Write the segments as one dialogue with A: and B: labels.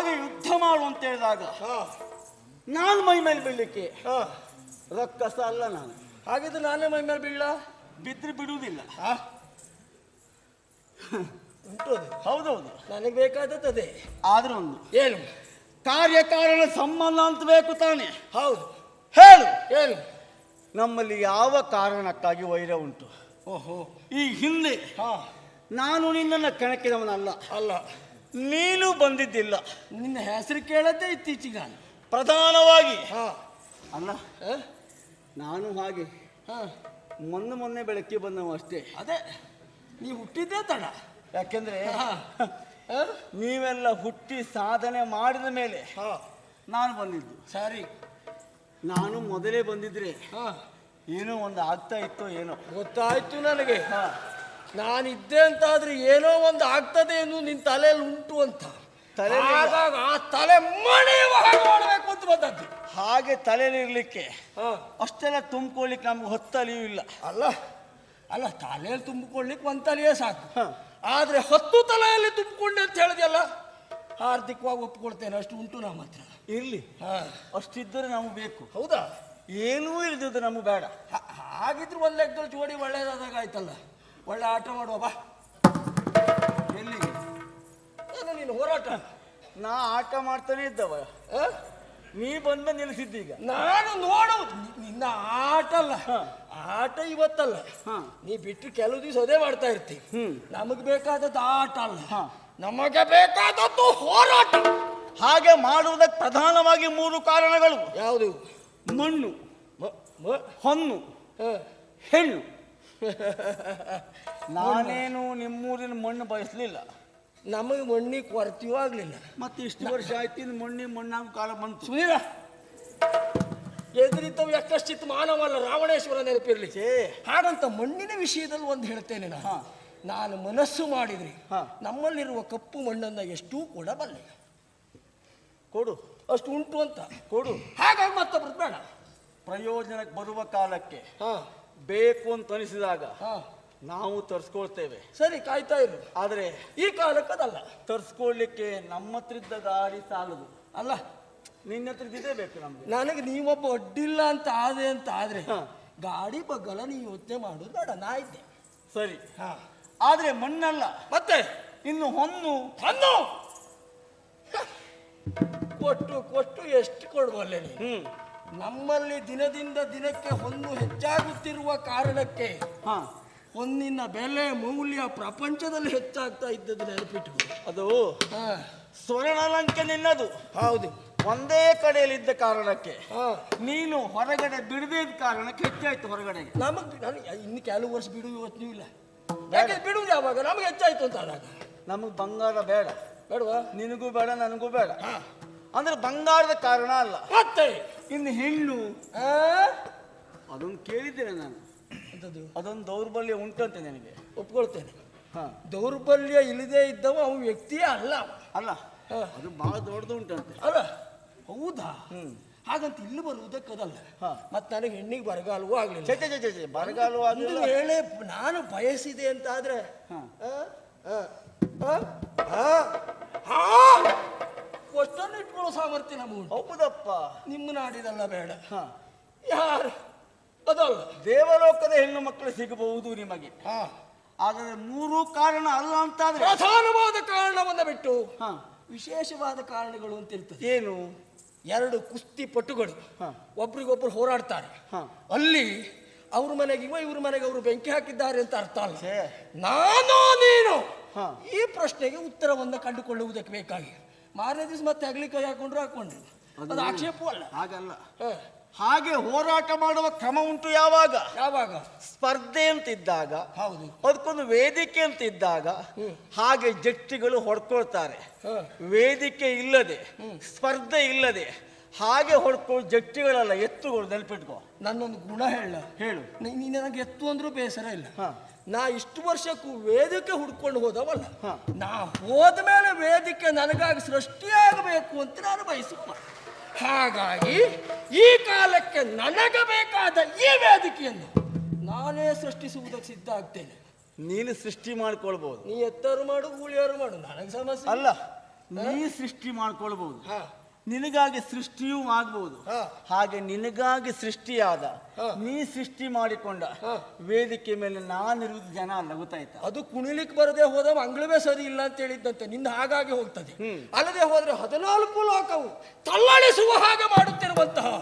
A: ಹಾಗೆ ಯುದ್ಧ ಮಾಡು ಅಂತ ಹೇಳಿದಾಗ ನಾನು ಮೈ ಮೇಲೆ ಬೀಳಲಿಕ್ಕೆ ರಕ್ಕಸ ಅಲ್ಲ ನಾನು.
B: ಹಾಗಿದ್ರೆ ನಾನೇ ಮೈ ಮೇಲೆ ಬೀಳ
A: ಬಿದ್ರೆ ಬಿಡುವುದಿಲ್ಲ.
B: ಉಂಟು
A: ಹೌದೌದು,
B: ನನಗೆ ಬೇಕಾದದ್ದೇ.
A: ಆದ್ರೆ ಒಂದು
B: ಏನು
A: ಕಾರ್ಯಕಾರಣ ಸಂಬಂಧ ಅಂತ ಬೇಕು ತಾನೆ?
B: ಹೌದು,
A: ಹೇಳು.
B: ಏನು
A: ನಮ್ಮಲ್ಲಿ ಯಾವ ಕಾರಣಕ್ಕಾಗಿ ವೈರ ಉಂಟು?
B: ಓಹೋ,
A: ಈ ಹಿಂದೆ ನಾನು ನಿನ್ನನ್ನು ಕೆಣಕಿದವನಲ್ಲ.
B: ಅಲ್ಲ,
A: ನೀನು ಬಂದಿದ್ದಿಲ್ಲ.
B: ನಿನ್ನ ಹೆಸರು ಕೇಳದ್ದೇ ಇತ್ತೀಚೆಗೆ ನಾನು
A: ಪ್ರಧಾನವಾಗಿ. ಅಲ್ಲ, ನಾನು ಹಾಗೆ ಮೊನ್ನೆ ಬೆಳಗ್ಗೆ ಬಂದವ ಅಷ್ಟೇ.
B: ಅದೇ ನೀವು ಹುಟ್ಟಿದ್ದೇ ತಡ.
A: ಯಾಕೆಂದ್ರೆ ನೀವೆಲ್ಲ ಹುಟ್ಟಿ ಸಾಧನೆ ಮಾಡಿದ ಮೇಲೆ ನಾನು ಬಂದಿದ್ದು.
B: ಸರಿ,
A: ನಾನು ಮೊದಲೇ ಬಂದಿದ್ರೆ ಏನೋ ಒಂದು ಆಗ್ತಾ ಇತ್ತೋ ಏನೋ.
B: ಗೊತ್ತಾಯ್ತು ನನಗೆ. ನಾನಿದ್ದೆ ಅಂತಾದ್ರೆ ಏನೋ ಒಂದು ಆಗ್ತದೆ ಎಂದು ನಿನ್ನ ತಲೆಯಲ್ಲಿ ಉಂಟು ಅಂತ. ಆಗಾಗ ಆ ತಲೆ ಮಣಿಯುವ ಹಾಗೆ ಮಾಡಬೇಕು ಅಂತ ಬಂದದ್ದು.
A: ಹಾಗೆ ತಲೆಯಲ್ಲಿರ್ಲಿಕ್ಕೆ ಅಷ್ಟೆಲ್ಲ ತುಂಬಿಕೊಳ್ಳಿಕ್ಕೆ ನಮ್ಗೆ ಹೊತ್ತಲಿಯೂ ಇಲ್ಲ.
B: ಅಲ್ಲ ಅಲ್ಲ, ತಲೆಯಲ್ಲಿ ತುಂಬಿಕೊಳ್ಳಿಕ್ಕೆ ಒಂದು ತಲೆಯೇ ಸಾಕು. ಆದ್ರೆ 10 ತಲೆಯಲ್ಲಿ ತುಂಬಿಕೊಂಡೆ ಅಂತ ಹೇಳಿದೆಯಲ್ಲ, ಹಾರ್ದಿಕವಾಗಿ ಒಪ್ಪಿಕೊಳ್ತೇನೆ. ಅಷ್ಟು ಉಂಟು ನಮ್ಮ ಹತ್ರ.
A: ಇರ್ಲಿ, ಅಷ್ಟಿದ್ದರೆ ನಮಗೆ ಬೇಕು.
B: ಹೌದಾ?
A: ಏನೂ ಇಲ್ದಿದ್ದು ನಮಗೆ ಬೇಡ.
B: ಹಾಗಿದ್ರೆ ಒಂದು ಲೆಕ್ಕದಲ್ಲಿ ಜೋಡಿ ಒಳ್ಳೇದಾದಾಗ ಆಯ್ತಲ್ಲ. ಒಳ್ಳೆ ಆಟ ಮಾಡುವ ಬಾ.
A: ಎಲ್ಲಿಗೆ?
B: ನೀನು ಹೋರಾಟ.
A: ನಾ ಆಟ ಮಾಡ್ತಾನೆ ಇದ್ದವ, ನೀ ಬಂದ ನಿಲ್ಲಿಸಿದ್ದೀಗ.
B: ನಾನು ನೋಡು ನಿನ್ನ ಆಟ ಅಲ್ಲ, ಆಟ ಇವತ್ತಲ್ಲ. ನೀ ಬಿಟ್ಟು ಕೆಲವು ದಿವಸ ಅದೇ ಮಾಡ್ತಾ ಇರ್ತೀವಿ. ನಮಗೆ ಬೇಕಾದದ್ದು ಆಟ ಅಲ್ಲ, ನಮಗೆ ಬೇಕಾದದ್ದು ಹೋರಾಟ.
A: ಹಾಗೆ ಮಾಡುವುದಕ್ಕೆ ಪ್ರಧಾನವಾಗಿ 3 ಕಾರಣಗಳು.
B: ಯಾವುದು?
A: ಮಣ್ಣು, ಹೊನ್ನು, ಹೆಣ್ಣು. ನಾನೇನು ನಿಮ್ಮೂರಿನ ಮಣ್ಣು ಬಯಸಲಿಲ್ಲ.
B: ನಮಗೆ ಮಣ್ಣಿ ಕೊರತೆಯೂ ಆಗ್ಲಿಲ್ಲ.
A: ಮತ್ತೆ ಇಷ್ಟು ವರ್ಷ ಆಯ್ತು ಮಣ್ಣಾಗ ಕಾಲ ಬಂತು.
B: ಸುನೀಲ, ಎದುರಿದ್ದವು ಎಷ್ಟಷ್ಟಿತ್ತು ಮಾನವಲ್ಲ, ರಾವಣೇಶ್ವರ ನೆನಪಿರ್ಲಿಕ್ಕೆ. ಹಾಗಂತ ಮಣ್ಣಿನ ವಿಷಯದಲ್ಲಿ ಒಂದು ಹೇಳ್ತೇನೆ ನಾನು ಮನಸ್ಸು ಮಾಡಿದ್ರಿ ನಮ್ಮಲ್ಲಿರುವ ಕಪ್ಪು ಮಣ್ಣನ್ನ ಎಷ್ಟೂ ಕೊಡಬಲ್ಲೆ.
A: ಕೊಡು,
B: ಅಷ್ಟು ಉಂಟು ಅಂತ
A: ಕೊಡು.
B: ಹಾಗಾಗಿ ಮತ್ತೊಬ್ರು ಬೇಡ.
A: ಪ್ರಯೋಜನಕ್ಕೆ ಬರುವ ಕಾಲಕ್ಕೆ ಬೇಕು ಅಂತ ಅನಿಸಿದಾಗ ನಾವು ತರಿಸ್ಕೊಳ್ತೇವೆ.
B: ಸರಿ, ಕಾಯ್ತಾ ಇರು.
A: ಆದ್ರೆ
B: ಈ ಕಾಲಕ್ಕದಲ್ಲ.
A: ತರಿಸ್ಕೊಳ್ಲಿಕ್ಕೆ ನಮ್ಮ ಹತ್ರ ಇದ್ದ ಗಾಡಿ ಸಾಲದು.
B: ಅಲ್ಲ,
A: ನಿನ್ನ ಹತ್ರ ಇದೇ ಬೇಕು ನಮ್ಗೆ.
B: ನನಗೆ ನೀವೊಬ್ಬ ಅಡ್ಡಿಲ್ಲ ಅಂತ ಆದ್ರೆ ಗಾಡಿ ಬಗ್ಗಲ ನೀವು ಯೋಚನೆ ಮಾಡೋದು ಬೇಡ. ನಾ ಇದ್ದೆ.
A: ಸರಿ, ಆದ್ರೆ ಮಣ್ಣಲ್ಲ.
B: ಮತ್ತೆ
A: ಇನ್ನು ಹೊನ್ನು
B: ಕೊಟ್ಟು ಎಷ್ಟು ಕೊಡುವಲ್ಲೆ ನೀನು? ನಮ್ಮಲ್ಲಿ ದಿನದಿಂದ ದಿನಕ್ಕೆ ಹೊನ್ನು ಹೆಚ್ಚಾಗುತ್ತಿರುವ ಕಾರಣಕ್ಕೆ ಹೊನ್ನಿನ ಬೆಲೆ ಮೌಲ್ಯ ಪ್ರಪಂಚದಲ್ಲಿ ಹೆಚ್ಚಾಗ್ತಾ ಇದ್ದದ್ದು ನೆನಪಿಟ್ಟು.
A: ಅದು ಸ್ವರ್ಣಲಂಕೆ ನಿನ್ನದು.
B: ಹೌದು,
A: ಒಂದೇ ಕಡೆಯಲ್ಲಿದ್ದ ಕಾರಣಕ್ಕೆ ನೀನು ಹೊರಗಡೆ ಬಿಡದೇ ಕಾರಣಕ್ಕೆ ಹೆಚ್ಚಾಯ್ತು ಹೊರಗಡೆಗೆ.
B: ಇನ್ನು ಕೆಲವು ವರ್ಷ ಬಿಡುವ ಯೋಚನೆ ಇಲ್ಲ. ಯಾಕೆ ಬಿಡುವುದು ಯಾವಾಗ? ನಮಗೆ ಹೆಚ್ಚಾಯ್ತು ಅಂತ ಆದಾಗ.
A: ನಮಗೆ ಬಂಗಾರ ಬೇಡ.
B: ಬೇಡವಾ?
A: ನಿನಗೂ ಬೇಡ, ನನಗೂ ಬೇಡ. ಅಂದ್ರೆ ಬಂಗಾರದ ಕಾರಣ ಅಲ್ಲ.
B: ಮತ್ತೆ
A: ಇನ್ನು ಹೆಣ್ಣು ಅದೊಂದು ಕೇಳಿದ್ದೇನೆ ನಾನು. ಅದೊಂದು ದೌರ್ಬಲ್ಯ ಉಂಟಂತೆ ನನಗೆ.
B: ಒಪ್ಕೊಳ್ತೇನೆ. ದೌರ್ಬಲ್ಯ ಇಲ್ಲದೆ ಇದ್ದವ ಅವನು ವ್ಯಕ್ತಿಯೇ ಅಲ್ಲ.
A: ಅಲ್ಲ, ಅದು ಬಹಳ ದೊಡ್ಡದು ಉಂಟಂತೆ.
B: ಅಲ್ಲ, ಹೌದಾ? ಹಾಗಂತ ಇಲ್ಲಿ ಬರುವುದಕ್ಕದಲ್ಲ. ಮತ್ತೆ ನನಗೆ ಹೆಣ್ಣಿಗೆ ಬರಗಾಲವೂ ಆಗ್ಲಿಲ್ಲ.
A: ಬರಗಾಲವೂ
B: ಒಂದು ವೇಳೆ ನಾನು ಬಯಸಿದೆ ಅಂತ ಆದ್ರೆ ಅಷ್ಟನ್ನು ಇಟ್ಕೊಳ್ಳೋ ಸಾಮರ್ಥ್ಯ ನಮಗೆ.
A: ಹೌದಪ್ಪ,
B: ನಿಮ್ಮ ನಾಡಿದಲ್ಲ ಬೇಡ. ಯಾರು ಅದಲ್ಲ,
A: ದೇವಲೋಕದ ಹೆಣ್ಣು ಮಕ್ಕಳು ಸಿಗಬಹುದು ನಿಮಗೆ. ಆದರೆ 3 ಕಾರಣ ಅಲ್ಲ ಅಂತಾದ್ರೆ
B: ಪ್ರಧಾನವಾದ ಕಾರಣವನ್ನ ಬಿಟ್ಟು ವಿಶೇಷವಾದ ಕಾರಣಗಳು ಅಂತ ಇರ್ತದೆ.
A: ಏನು?
B: 2 ಕುಸ್ತಿ ಪಟುಗಳು ಒಬ್ರಿಗೊಬ್ರು ಹೋರಾಡ್ತಾರೆ. ಅಲ್ಲಿ ಅವ್ರ ಮನೆಗೆ ಇವ್ರ ಮನೆಗೆ ಅವರು ಬೆಂಕಿ ಹಾಕಿದ್ದಾರೆ ಅಂತ ಅರ್ಥ ಅಲ್ಲ. ನಾನು ನೀನು ಈ ಪ್ರಶ್ನೆಗೆ ಉತ್ತರವನ್ನು ಕಂಡುಕೊಳ್ಳುವುದಕ್ಕೆ ಬೇಕಾಗಿ ಮಾರನೇ ದಿವಸ ಮತ್ತೆ ಅಗ್ಲಿಕೈ ಹಾಕೊಂಡ್ರು ಅದು ಆಕ್ಷೇಪವೂ ಅಲ್ಲ.
A: ಹಾಗಲ್ಲ, ಹಾಗೆ ಹೋರಾಟ ಮಾಡುವ ಕ್ರಮ ಉಂಟು. ಯಾವಾಗ? ಸ್ಪರ್ಧೆ ಅಂತ ಇದ್ದಾಗ,
B: ಹೌದು,
A: ಅದಕ್ಕೊಂದು ವೇದಿಕೆ ಅಂತ ಇದ್ದಾಗ ಹಾಗೆ ಜಟ್ಟಿಗಳು ಹೊಡ್ಕೊಳ್ತಾರೆ. ವೇದಿಕೆ ಇಲ್ಲದೆ, ಸ್ಪರ್ಧೆ ಇಲ್ಲದೆ ಹಾಗೆ ಹೊಡ್ಕೊಳ್ಳೋ ಜಟ್ಟಿಗಳಲ್ಲ, ಎತ್ತುಗಳು. ನೆನಪಿಟ್ಕೋ.
B: ನನ್ನೊಂದು ಗುಣ ಹೇಳು. ನೀನು ನನಗೆ ಎತ್ತು ಅಂದ್ರೂ ಬೇಸರ ಇಲ್ಲ. ನಾ ಇಷ್ಟು ವರ್ಷಕ್ಕೂ ವೇದಿಕೆ ಹುಡ್ಕೊಂಡು ಹೋದವಲ್ಲ. ನಾ ಹೋದ ಮೇಲೆ ವೇದಿಕೆ ನನಗಾಗಿ ಸೃಷ್ಟಿಯಾಗಬೇಕು ಅಂತ ನಾನು ಬಯಸುವ. ಹಾಗಾಗಿ ಈ ಕಾಲಕ್ಕೆ ನನಗೆ ಬೇಕಾದ ಈ ವೇದಿಕೆಯನ್ನು ನಾನೇ ಸೃಷ್ಟಿಸುವುದಕ್ಕೆ ಸಿದ್ಧ ಆಗ್ತೇನೆ.
A: ನೀನು ಸೃಷ್ಟಿ ಮಾಡ್ಕೊಳ್ಬಹುದು.
B: ನೀ ಎತ್ತರು ಮಾಡು, ಗೂಳಿಯರು ಮಾಡು, ನನಗೆ ಸಮಸ್ಯೆ
A: ಅಲ್ಲ. ನೀ ಸೃಷ್ಟಿ ಮಾಡ್ಕೊಳ್ಬಹುದು, ನಿನಗಾಗಿ ಸೃಷ್ಟಿಯೂ ಆಗ್ಬಹುದು. ಹಾಗೆ ನಿನಗಾಗಿ ಸೃಷ್ಟಿಯಾದ ನೀ ಸೃಷ್ಟಿ ಮಾಡಿಕೊಂಡ ವೇದಿಕೆ ಮೇಲೆ ನಾನಿರುವುದು ಜನ ಅಲ್ಲ, ಗೊತ್ತಾಯ್ತಾ?
B: ಅದು ಕುಣಿಲಿಕ್ಕೆ ಬರದೆ ಹೋದ ಮಂಗಳವೇ ಸರಿ ಇಲ್ಲ ಅಂತ ಹೇಳಿದ್ದಂತೆ, ನಿಂದ ಹಾಗಾಗಿ ಹೋಗ್ತದೆ. ಅಲ್ಲದೆ ಹೋದ್ರೆ 14 ಲೋಕವು ತಲ್ಲಣಿಸುವ ಹಾಗೆ ಮಾಡುತ್ತಿರುವಂತಹ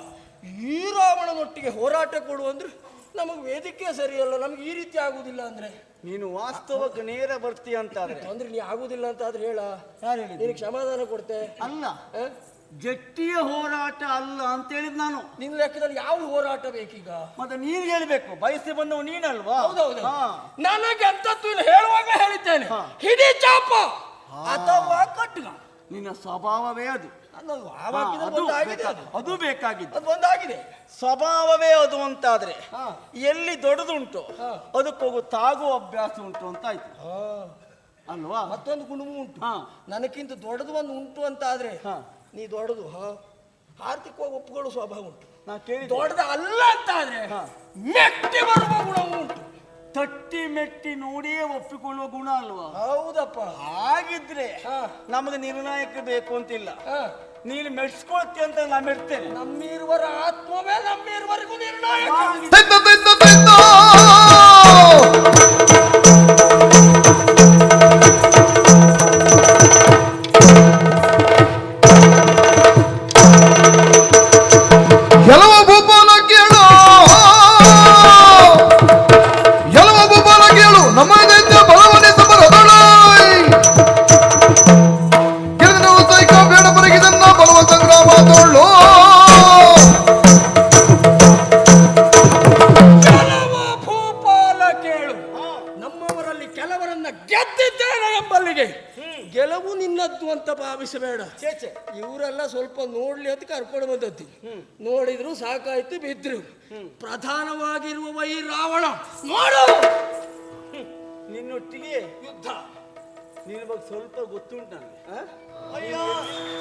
B: ಈ ರಾವಣನೊಟ್ಟಿಗೆ ಹೋರಾಟ ಕೊಡು ಅಂದ್ರೆ ನಮಗೆ ವೇದಿಕೆ ಸರಿಯಲ್ಲ, ನಮ್ಗೆ ಈ ರೀತಿ ಆಗುದಿಲ್ಲ. ಅಂದ್ರೆ
A: ನೀನು ವಾಸ್ತವಕ್ಕೆ ನೇರ ಬರ್ತೀಯ ಅಂತಾದ್ರೆ
B: ಅಂದ್ರೆ ನೀ ಆಗುದಿಲ್ಲ ಅಂತ ಆದ್ರೆ ಹೇಳ,
A: ಯಾರು ಹೇಳಿ?
B: ನಿನಗೆ ಕ್ಷಮಾದಾನ ಕೊಡ್ತೆ.
A: ಅಲ್ಲ, ಜಟ್ಟಿಯ ಹೋರಾಟ ಅಲ್ಲ ಅಂತ ಹೇಳಿದ್ ನಾನು.
B: ನಿನ್ನ ಲೆಕ್ಕದಲ್ಲಿ ಯಾವ ಹೋರಾಟ ಬೇಕೀಗ?
A: ಮತ್ತೆ ನೀನ್ ಹೇಳ್ಬೇಕು, ಬಯಸಿ ಬಂದವು ನೀನಲ್ವಾ?
B: ಹೌದೌದು. ನನಗೆ ಅಂತದ್ದು ಹೇಳುವಾಗ ಹೇಳಿದ್ದೇನೆ, ಹಿಡಿ ಚಾಪ ಅಥವಾ ಕಟ್ಗ.
A: ನಿನ್ನ ಸ್ವಭಾವವೇ ಅದು. ಅದು ಬೇಕಾಗಿದ್ದು,
B: ಒಂದಾಗಿದೆ
A: ಸ್ವಭಾವವೇ ಅದು ಅಂತಾದ್ರೆ ಎಲ್ಲಿ ದೊಡ್ಡದುಂಟು ಅದಕ್ಕೋಗು ತಾಗುವ ಅಭ್ಯಾಸ ಉಂಟು ಅಂತ ಆಯ್ತು ಅಲ್ವಾ?
B: ಮತ್ತೊಂದು ಗುಣವೂ ಉಂಟು, ನನಕ್ಕಿಂತ ದೊಡ್ಡದು ಒಂದು ಉಂಟು ಅಂತ ಆದ್ರೆ ನೀ ದೊಡ್ಡದು ಆರ್ಥಿಕವಾಗಿ ಒಪ್ಪುಗಳು ಸ್ವಭಾವ ಉಂಟು.
A: ನಾ ಕೇಳಿ
B: ದೊಡ್ಡದ ಅಲ್ಲ ಅಂತ ಆದ್ರೆ ಮೆಟ್ಟಿ ಬರುವ ಗುಣವೂ ಉಂಟು.
A: ತಟ್ಟಿ ಮೆಟ್ಟಿ ನೋಡಿಯೇ ಒಪ್ಪಿಕೊಳ್ಳುವ ಗುಣ ಅಲ್ವಾ?
B: ಹೌದಪ್ಪ.
A: ಹಾಗಿದ್ರೆ ನಮಗೆ ನಿರ್ಣಾಯಕ ಬೇಕು ಅಂತಿಲ್ಲ. ನೀನು ಮೆಟ್ಸ್ಕೊಳ್ತಿ ಅಂತ ನಾ ಮೆಡ್ತೇನೆ.
B: ನಮ್ಮಿರುವರ ಆತ್ಮವೇ ನಮ್ಮಿರುವರೆಗೂ ನಿರ್ಣಾಯಕ. ಗೆಲುವು ನಿನ್ನದ್ದು ಅಂತ ಭಾವಿಸಬೇಡ. ಇವರೆಲ್ಲ ಸ್ವಲ್ಪ ನೋಡ್ಲಿ ಅಂತ ಕರ್ಕೊಂಡು ಬಂದದ್ದು, ನೋಡಿದ್ರು ಸಾಕಾಯ್ತು, ಬಿದ್ರು. ಪ್ರಧಾನವಾಗಿರುವ ಈ ರಾವಣ ನೋಡು,
A: ನಿನ್ನೊಟ್ಟಿಗೆ ಯುದ್ಧ. ನಿನ್ನ ಬಗ್ಗೆ ಸ್ವಲ್ಪ ಗೊತ್ತುಂಟು ನನಗೆ.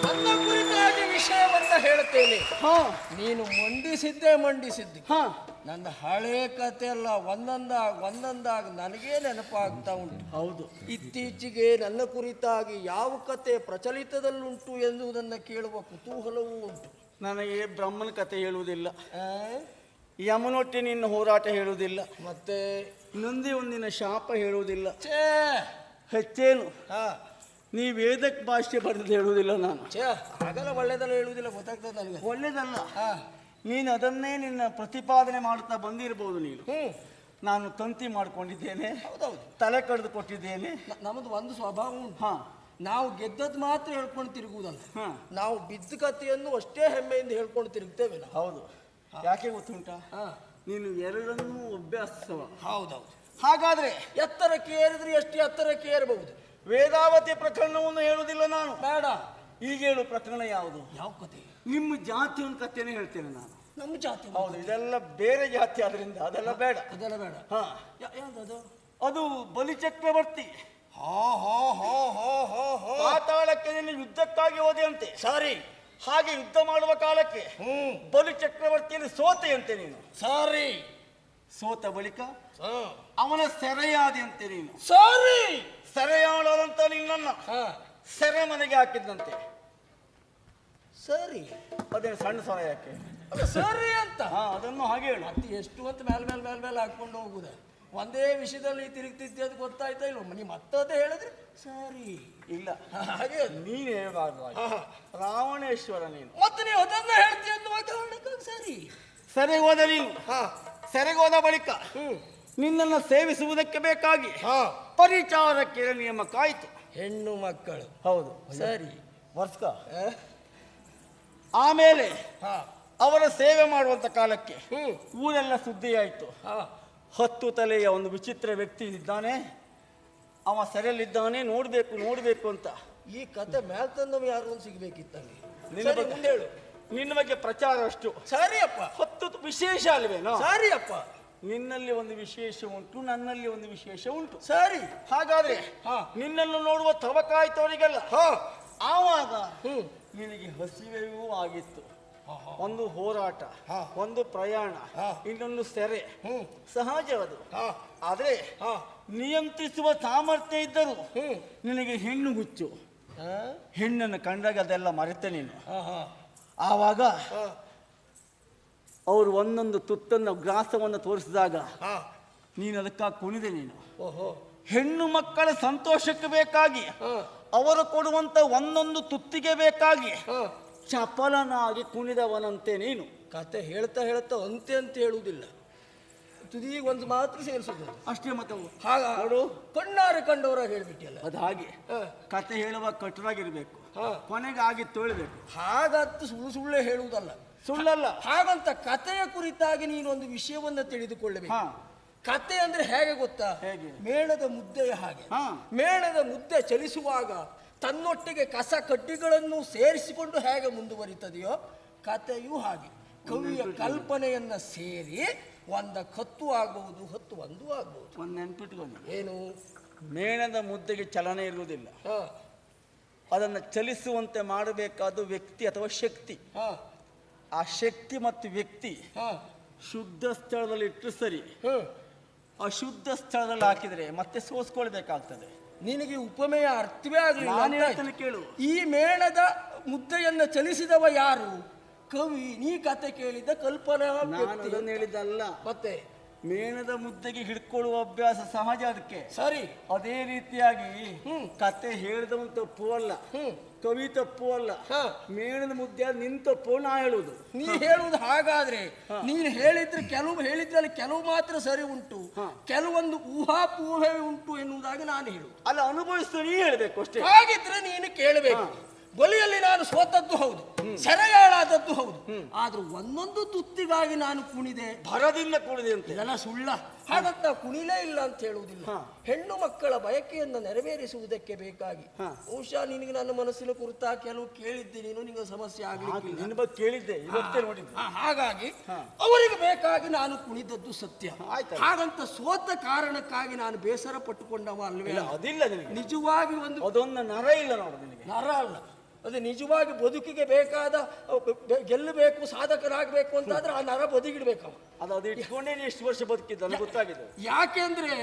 B: ನನ್ನ ಕುರಿತಾಗಿ ವಿಷಯವನ್ನ ಹೇಳ್ತೇನೆ. ನೀನು ಮಂಡಿಸಿದ್ದೆ. ನನ್ನ ಹಳೆ ಕತೆ ಎಲ್ಲ ಒಂದೊಂದಾಗ ನನಗೇ ನೆನಪಾಗ್ತಾ ಉಂಟು.
A: ಹೌದು,
B: ಇತ್ತೀಚೆಗೆ ನನ್ನ ಕುರಿತಾಗಿ ಯಾವ ಕತೆ ಪ್ರಚಲಿತದಲ್ಲುಂಟು ಎನ್ನುವುದನ್ನು ಕೇಳುವ ಕುತೂಹಲವೂ ಉಂಟು.
A: ನನಗೆ ಬ್ರಹ್ಮನ ಕತೆ ಹೇಳುವುದಿಲ್ಲ, ಯಮನೊಟ್ಟಿ ನಿನ್ನ ಹೋರಾಟ ಹೇಳುವುದಿಲ್ಲ,
B: ಮತ್ತೆ
A: ನೊಂದಿ ಒಂದಿನ ಶಾಪ ಹೇಳುವುದಿಲ್ಲ. ಹೆಚ್ಚೇನು ನೀ ವೇದಕ್ ಭಾಷೆ ಬರೆದು ಹೇಳುವುದಿಲ್ಲ ನಾನು.
B: ಹಾಗೆಲ್ಲ ಒಳ್ಳೇದಲ್ಲ ಹೇಳುವುದಿಲ್ಲ, ಗೊತ್ತಾಗ್ತದೆ ನನಗೆ.
A: ಒಳ್ಳೇದಲ್ಲ, ನೀನು ಅದನ್ನೇ ನಿನ್ನ ಪ್ರತಿಪಾದನೆ ಮಾಡುತ್ತಾ ಬಂದಿರಬಹುದು. ನೀನು ನಾನು ತಂತಿ ಮಾಡ್ಕೊಂಡಿದ್ದೇನೆ,
B: ಹೌದೌದು,
A: ತಲೆ ಕಡ್ದು ಕೊಟ್ಟಿದ್ದೇನೆ.
B: ನಮ್ಮದು ಒಂದು ಸ್ವಭಾವ ಉಂಟು, ನಾವು ಗೆದ್ದದ್ದು ಮಾತ್ರ ಹೇಳ್ಕೊಂಡು ತಿರುಗುವುದಲ್ಲ, ನಾವು ಬಿದ್ದ ಕಥೆಯನ್ನು ಅಷ್ಟೇ ಹೆಮ್ಮೆಯಿಂದ ಹೇಳ್ಕೊಂಡು ತಿರುಗ್ತೇವೆ ನಾವು.
A: ಹೌದು, ಯಾಕೆ ಗೊತ್ತುಂಟಾ? ನೀನು ಎರಡನ್ನೂ ಅಭ್ಯಾಸವ.
B: ಹೌದೌದು.
A: ಹಾಗಾದ್ರೆ
B: ಎತ್ತರಕ್ಕೆ ಏರಿದ್ರೆ ಎಷ್ಟು ಎತ್ತರಕ್ಕೆ ಏರಬಹುದು.
A: ವೇದಾವತಿ ಪ್ರಕರಣವನ್ನು ಹೇಳುವುದಿಲ್ಲ ನಾನು.
B: ಬೇಡ,
A: ಈಗ ಹೇಳು ಪ್ರಕರಣ ಯಾವುದು?
B: ಯಾವ ಕತೆ?
A: ನಿಮ್ಮ ಜಾತಿ ಒಂದು ಕಥೆನೇ ಹೇಳ್ತೇನೆ ನಾನು.
B: ನಮ್ಮ ಜಾತಿ?
A: ಹೌದು, ಇದೆಲ್ಲ ಬೇರೆ ಜಾತಿ ಆದ್ರಿಂದ ಅದೆಲ್ಲ ಬೇಡ.
B: ಅದೆಲ್ಲ ಬೇಡ.
A: ಯಾವ್ದು? ಅದು ಬಲಿಚಕ್ರವರ್ತಿ ಪಾತಾಳಕ್ಕೆ ನಿನ್ನ ಯುದ್ಧಕ್ಕಾಗಿ ಹೋದೆಯಂತೆ.
B: ಸಾರಿ,
A: ಹಾಗೆ ಯುದ್ಧ ಮಾಡುವ ಕಾಲಕ್ಕೆ ಬಲಿಚಕ್ರವರ್ತಿಯಲ್ಲಿ ಸೋತೆಯಂತೆ ನೀನು.
B: ಸಾರಿ,
A: ಸೋತ ಬಳಿಕ ಅವನ ಸೆರೆಯಾದೆಯಂತೆ ನೀನು.
B: ಸಾರಿ,
A: ಸೆರೆಯಾಳದಂತ ನಿನ್ನನ್ನ ಸೆರೆ ಮನೆಗೆ ಹಾಕಿದ್ದಂತೆ.
B: ಸರಿ,
A: ಅದೇ ಸಣ್ಣ ಸರ ಯಾಕೆ
B: ಸರಿ ಅಂತ
A: ಅದನ್ನು ಹಾಗೆ ಹೇಳು.
B: ಮತ್ತೆ ಎಷ್ಟು ಅಂತ ಮೇಲೆ ಹಾಕೊಂಡು ಹೋಗುದ? ಒಂದೇ ವಿಷಯದಲ್ಲಿ ತಿರುಗ್ತಿದ್ದೆ, ಅದು ಗೊತ್ತಾಯ್ತಾ ಇಲ್ಲ? ನೀ ಮತ್ತದೇ ಹೇಳಿದ್ರೆ ಸರಿ
A: ಇಲ್ಲ,
B: ಹಾಗೆ
A: ನೀನು ಹೇಳಬಾರ್ದು. ರಾವಣೇಶ್ವರ ನೀನು,
B: ಮತ್ತೆ ನೀವು ಅದನ್ನ ಹೇಳ್ತೀಯ ಅನ್ನುವ ಕಾರಣಕ್ಕಾಗಿ ಸರಿ.
A: ಸೆರೆಗೆ ಹೋದ ನೀನು. ಸೆರೆಗೆ ಹೋದ ಬಳಿಕ ನಿನ್ನನ್ನು ಸೇವಿಸುವುದಕ್ಕೆ ಬೇಕಾಗಿ ಪರಿಚಾರಕ್ಕೆ ನೇಮಕ ಆಯಿತು.
B: ಹೆಣ್ಣು ಮಕ್ಕಳು.
A: ಹೌದು,
B: ಸರಿ,
A: ವರ್ಷ. ಆಮೇಲೆ ಅವರ ಸೇವೆ ಮಾಡುವಂತ ಕಾಲಕ್ಕೆ ಊರೆಲ್ಲ ಸುದ್ದಿ ಆಯಿತು. 10 ತಲೆಯ ಒಂದು ವಿಚಿತ್ರ ವ್ಯಕ್ತಿ ಇದ್ದಾನೆ, ಅವ ಸೆರೆಯಲ್ಲಿದ್ದಾನೆ, ನೋಡ್ಬೇಕು ಅಂತ.
B: ಈ ಕತೆ ಮೇಲ್ತಂದವ ಯಾರು ಅಂತ ಸಿಗ್ಬೇಕಿತ್ತ?
A: ಹೇಳು, ನಿನ್ನ ಬಗ್ಗೆ ಪ್ರಚಾರ ಅಷ್ಟು.
B: ಸರಿಯಪ್ಪ,
A: 10 ವಿಶೇಷ ಅಲ್ವೇನೋ?
B: ಸರಿಯಪ್ಪ,
A: ನಿನ್ನಲ್ಲಿ ಒಂದು ವಿಶೇಷ ಉಂಟು, ನನ್ನಲ್ಲಿ ಒಂದು ವಿಶೇಷ ಉಂಟು.
B: ಸರಿ,
A: ಹಾಗಾದ್ರೆ ನಿನ್ನನ್ನು ನೋಡುವ ತವಕಾಯ್ತವರಿಗೆಲ್ಲ ಆವಾಗ ನಿನಗೆ ಹಸಿವೆಯೂ ಆಗಿತ್ತು. ಒಂದು ಹೋರಾಟ, ಒಂದು ಪ್ರಯಾಣ, ಇನ್ನೊಂದು ಸೆರೆ, ಸಹಜವದು. ಆದ್ರೆ ನಿಯಂತ್ರಿಸುವ ಸಾಮರ್ಥ್ಯ ಇದ್ದರೂ ನಿನಗೆ ಹೆಣ್ಣು ಹುಚ್ಚು. ಹೆಣ್ಣನ್ನು ಕಂಡಾಗ ಅದೆಲ್ಲ ಮರೆತೆ ನೀನು.
B: ಹಾ
A: ಆವಾಗ ಅವರು ಒಂದೊಂದು ತುತ್ತನ್ನು ಗ್ರಾಸವನ್ನು ತೋರಿಸಿದಾಗ ನೀನು ಅದಕ್ಕಾಗಿ ಕುಣಿದೆ ನೀನು.
B: ಓಹೋ,
A: ಹೆಣ್ಣು ಮಕ್ಕಳ ಸಂತೋಷಕ್ಕೆ ಬೇಕಾಗಿ ಅವರು ಕೊಡುವಂತ ಒಂದೊಂದು ತುತ್ತಿಗೆ ಬೇಕಾಗಿ ಚಪಲನಾಗಿ ಕುಣಿದವನಂತೆ ನೀನು.
B: ಕತೆ ಹೇಳ್ತಾ ಹೇಳ್ತಾ ಅಂತೆ ಅಂತ ಹೇಳುವುದಿಲ್ಲ, ತುದಿಗೆ ಒಂದು ಮಾತ್ರ ಸೇರಿಸುದು
A: ಅಷ್ಟೇ. ಮತ್ತೆ
B: ಹಾಗ ಕಣ್ಣಾರೆ ಕಂಡವರ ಹೇಳ್ಬಿಟ್ಟಿಯಲ್ಲ.
A: ಅದು ಹಾಗೆ ಕತೆ ಹೇಳುವಾಗ ಕಟ್ಟರಾಗಿರ್ಬೇಕು, ಕೊನೆಗೆ ಆಗಿತ್ತು ಹೇಳಬೇಕು.
B: ಹಾಗತ್ತು ಸುಳ್ಳು ಸುಳ್ಳೆ ಹೇಳುವುದಲ್ಲ,
A: ಸುಳ್ಳಲ್ಲ.
B: ಹಾಗಂತ ಕಥೆಯ ಕುರಿತಾಗಿ ನೀನೊಂದು ವಿಷಯವನ್ನ ತಿಳಿದುಕೊಳ್ಳಬೇಕು. ಕತೆ ಅಂದ್ರೆ ಹೇಗೆ ಗೊತ್ತಾ?
A: ಹೇಗೆ?
B: ಮೇಣದ ಮುದ್ದೆಯ ಹಾಗೆ. ಮೇಣದ ಮುದ್ದೆ ಚಲಿಸುವಾಗ ತನ್ನೊಟ್ಟಿಗೆ ಕಸ ಕಡ್ಡಿಗಳನ್ನು ಸೇರಿಸಿಕೊಂಡು ಹೇಗೆ ಮುಂದುವರಿತದೆಯೋ ಕಥೆಯೂ ಹಾಗೆ. ಕವಿಯ ಕಲ್ಪನೆಯನ್ನ ಸೇರಿ ಒಂದ ಕತ್ತು ಆಗಬಹುದು, ಹತ್ತು ಒಂದು ಆಗಬಹುದು.
A: ಒಂದು ನೆನ್ಪಿಟ್ಕೊಂಡು,
B: ಏನು?
A: ಮೇಣದ ಮುದ್ದೆಗೆ ಚಲನೆ ಇರುವುದಿಲ್ಲ, ಅದನ್ನು ಚಲಿಸುವಂತೆ ಮಾಡಬೇಕಾದ ವ್ಯಕ್ತಿ ಅಥವಾ ಶಕ್ತಿ. ಆ ಶಕ್ತಿ ಮತ್ತು ವ್ಯಕ್ತಿ ಶುದ್ಧ ಸ್ಥಳದಲ್ಲಿ ಇಟ್ಟರು ಸರಿ, ಅಶುದ್ಧ ಸ್ಥಳದಲ್ಲಿ ಹಾಕಿದ್ರೆ ಮತ್ತೆ ಸೋಸ್ಕೊಳ್ಬೇಕಾಗ್ತದೆ.
B: ನಿನಗೆ ಉಪಮೆಯ ಅರ್ಥವೇ ಆಗಲಿಲ್ಲ.
A: ಕೇಳು,
B: ಈ ಮೇಣದ ಮುದ್ದೆಯನ್ನ ಚಲಿಸಿದವ ಯಾರು? ಕವಿ. ನೀ ಕತೆ ಕೇಳಿದ ಕಲ್ಪನಾ
A: ಹೇಳಿದ್ದಲ್ಲ.
B: ಮತ್ತೆ
A: ಮೇಣದ ಮುದ್ದೆಗೆ ಹಿಡ್ಕೊಳ್ಳುವ ಅಭ್ಯಾಸ ಸಹಜ, ಅದಕ್ಕೆ
B: ಸರಿ.
A: ಅದೇ ರೀತಿಯಾಗಿ ಕತೆ ಹೇಳಿದವನ್ ತಪ್ಪು ಅಲ್ಲ, ಕವಿ ತಪ್ಪು ಅಲ್ಲ, ಮೇಣದ ಮುದ್ದೆ ನಿನ್ ತಪ್ಪು ನಾ ಹೇಳುದು.
B: ನೀ ಹೇಳುವುದು ಹಾಗಾದ್ರೆ ನೀನು ಹೇಳಿದ್ರೆ ಹೇಳಿದ್ರಲ್ಲಿ ಕೆಲವು ಮಾತ್ರ ಸರಿ ಉಂಟು, ಕೆಲವೊಂದು ಊಹಾಪೂಹೆ ಉಂಟು ಎನ್ನುವುದಾಗಿ ನಾನು ಹೇಳುದು
A: ಅಲ್ಲ. ಅನುಭವಿಸ್ತು ನೀ ಹೇಳ್ಬೇಕು ಅಷ್ಟೇ.
B: ಹಾಗಿದ್ರೆ ನೀನು ಕೇಳಬೇಕು. ಬಲಿಯಲ್ಲಿ ನಾನು ಸೋತದ್ದು ಹೌದು, ಸೆರೆಯಾಳಾದದ್ದು ಹೌದು, ಆದ್ರೂ ಒಂದೊಂದು ತುತ್ತಿಗಾಗಿ ನಾನು ಕುಣಿದೆ,
A: ಭರದಿಂದ ಕುಣಿದೆ ಅಂತ.
B: ಇದೆಲ್ಲ ಸುಳ್ಳ. ಹಾಗಂತ ಕುಣಿಲೇ ಇಲ್ಲ ಅಂತ ಹೇಳುವುದಿಲ್ಲ. ಹೆಣ್ಣು ಮಕ್ಕಳ ಬಯಕೆಯನ್ನು ನೆರವೇರಿಸುವುದಕ್ಕೆ ಬೇಕಾಗಿ ಬಹುಶಃ ನಿನಗೆ ನನ್ನ ಮನಸ್ಸಿನ ಕುರಿತಾ ಕೆಲವು ಕೇಳಿದ್ದೆ, ನೀನು ನಿಮಗೆ ಸಮಸ್ಯೆ ಆಗಲಿಲ್ಲ,
A: ಕೇಳಿದ್ದೆ, ನೋಡಿದ್ದೆ.
B: ಹಾಗಾಗಿ ಅವರಿಗೆ ಬೇಕಾಗಿ ನಾನು ಕುಣಿದದ್ದು ಸತ್ಯ. ಹಾಗಂತ ಸೋತ ಕಾರಣಕ್ಕಾಗಿ ನಾನು ಬೇಸರ ಪಟ್ಟುಕೊಂಡವ ಅಲ್ವೇ?
A: ಅದಿಲ್ಲ.
B: ನಿಜವಾಗಿ ಒಂದು
A: ಅದೊಂದು ನರ ಇಲ್ಲ ನೋಡು ನಿನಗೆ.
B: ನರ ಅಲ್ಲ, ಅದು ನಿಜವಾಗಿ ಬದುಕಿಗೆ ಬೇಕಾದ ಗೆಲ್ಲಬೇಕು, ಸಾಧಕರಾಗಬೇಕು ಅಂತಾದ್ರೆ ಆ ನರ ಬದುಕಿಡ್ಬೇಕು.
A: ಅದು ಇಟ್ಕೊಂಡೇ ಎಷ್ಟು ವರ್ಷ ಬದುಕಿದ್ದ ಗೊತ್ತಾಗಿದೆ.
B: ಯಾಕೆಂದ್ರೆ